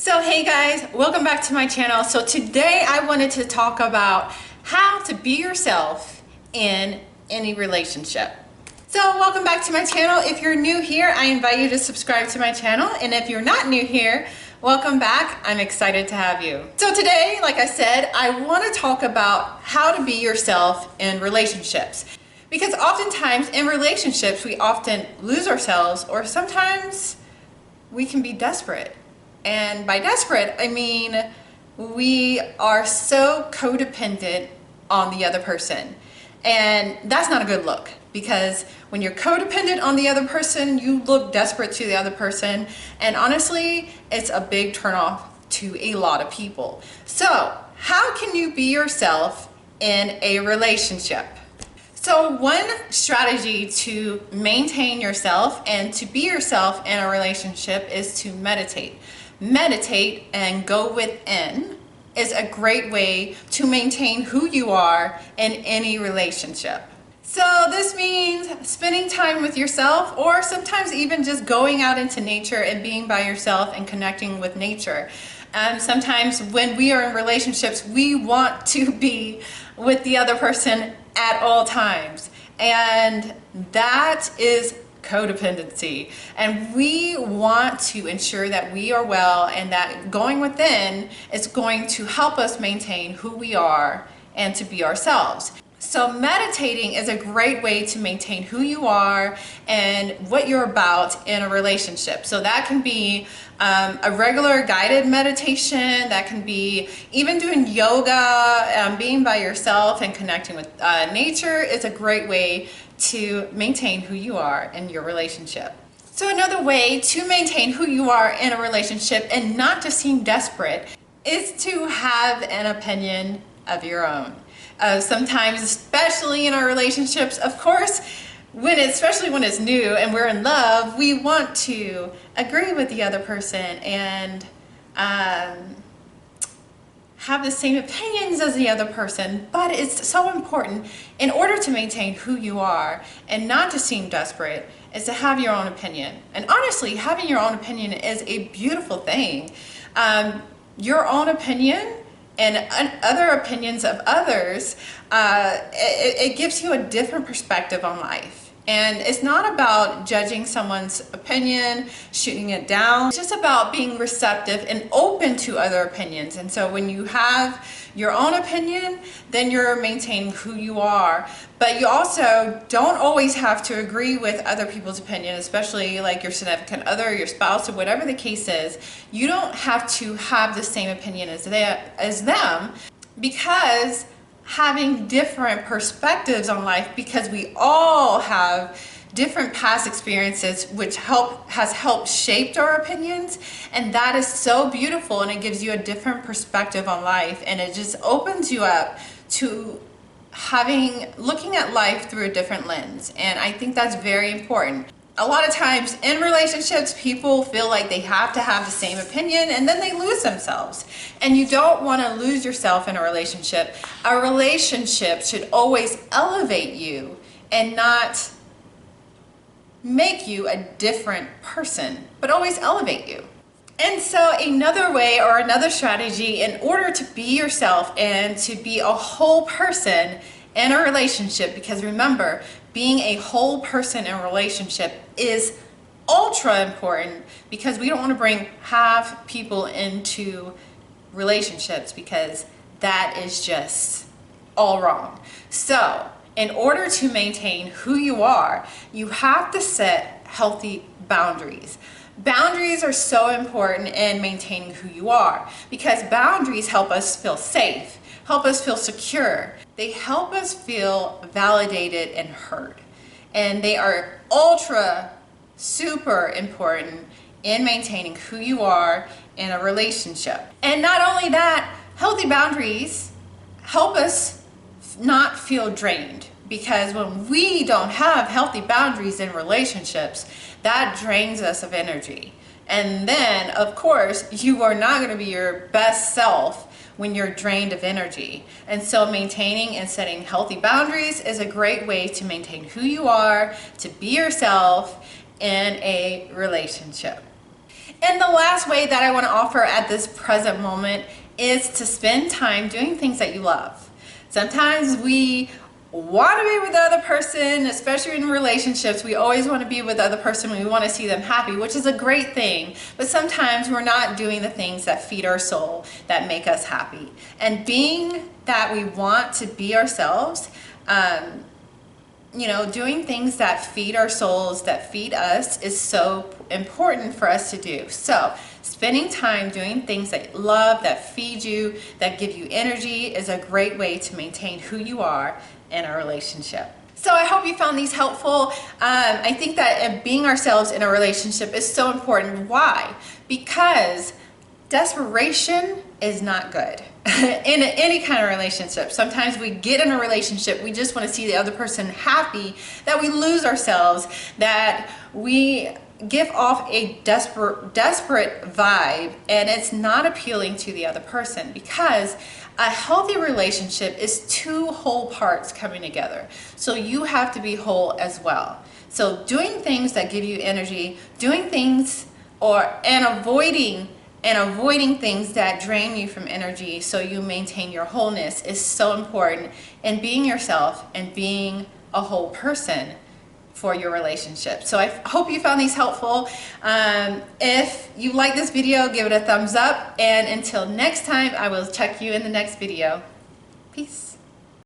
So hey guys, welcome back to my channel. So today I wanted to talk about how to be yourself in any relationship. So welcome back to my channel. If you're new here, I invite you to subscribe to my channel. And if you're not new here, welcome back. I'm excited to have you. So today, like I said, I want to talk about how to be yourself in relationships. Because oftentimes in relationships, we often lose ourselves, or sometimes we can be desperate. And by desperate, I mean we are so codependent on the other person. And that's not a good look, because when you're codependent on the other person, you look desperate to the other person. And honestly, it's a big turnoff to a lot of people. So how can you be yourself in a relationship? So one strategy to maintain yourself and to be yourself in a relationship is to meditate. Meditate and go within is a great way to maintain who you are in any relationship. So this means spending time with yourself, or sometimes even just going out into nature and being by yourself and connecting with nature. Sometimes when we are in relationships, we want to be with the other person at all times, and that is codependency. And we want to ensure that we are well, and that going within is going to help us maintain who we are and to be ourselves. So meditating is a great way to maintain who you are and what you're about in a relationship. So that can be a regular guided meditation, that can be even doing yoga, being by yourself and connecting with nature is a great way to maintain who you are in your relationship. So another way to maintain who you are in a relationship and not to seem desperate is to have an opinion of your own. Sometimes, especially in our relationships, of course, especially when it's new and we're in love, we want to agree with the other person and have the same opinions as the other person. But it's so important, in order to maintain who you are and not to seem desperate, is to have your own opinion. And honestly, having your own opinion is a beautiful thing. Your own opinion and other opinions of others, it gives you a different perspective on life. And it's not about judging someone's opinion, shooting it down. It's just about being receptive and open to other opinions. And so when you have your own opinion, then you're maintaining who you are. But you also don't always have to agree with other people's opinion, especially like your significant other, your spouse, or whatever the case is. You don't have to have the same opinion as them, because having different perspectives on life, because we all have different past experiences which has helped shaped our opinions, and that is so beautiful, and it gives you a different perspective on life, and it just opens you up to looking at life through a different lens. And I think that's very important. A lot of times in relationships, people feel like they have to have the same opinion, and then they lose themselves. And you don't want to lose yourself in a relationship. A relationship should always elevate you and not make you a different person, but always elevate you. And so another way, or another strategy, in order to be yourself and to be a whole person in a relationship, because remember, being a whole person in a relationship is ultra important, because we don't want to bring half people into relationships, because that is just all wrong. So in order to maintain who you are, you have to set healthy boundaries. Boundaries are so important in maintaining who you are, because boundaries help us feel safe, help us feel secure. They help us feel validated and heard. And they are ultra, super important in maintaining who you are in a relationship. And not only that, healthy boundaries help us not feel drained, because when we don't have healthy boundaries in relationships, that drains us of energy. And then, of course, you are not going to be your best self when you're drained of energy. And so maintaining and setting healthy boundaries is a great way to maintain who you are, to be yourself in a relationship. And the last way that I want to offer at this present moment is to spend time doing things that you love. Sometimes we want to be with the other person, especially in relationships. We always want to be with the other person. We want to see them happy, which is a great thing. But sometimes we're not doing the things that feed our soul, that make us happy. And being that we want to be ourselves, doing things that feed our souls, that feed us, is so important for us to do. So spending time doing things that you love, that feed you, that give you energy, is a great way to maintain who you are in a relationship. So I hope you found these helpful. I think that being ourselves in a relationship is so important. Why? Because desperation is not good in any kind of relationship. Sometimes we get in a relationship, we just want to see the other person happy, that we lose ourselves, that we give off a desperate vibe, and it's not appealing to the other person, because a healthy relationship is two whole parts coming together. So you have to be whole as well. So doing things that give you energy, doing things and avoiding things that drain you from energy so you maintain your wholeness is so important in being yourself and being a whole person for your relationship. So I hope you found these helpful. If you like this video, give it a thumbs up, and until next time, I will check you in the next video. Peace.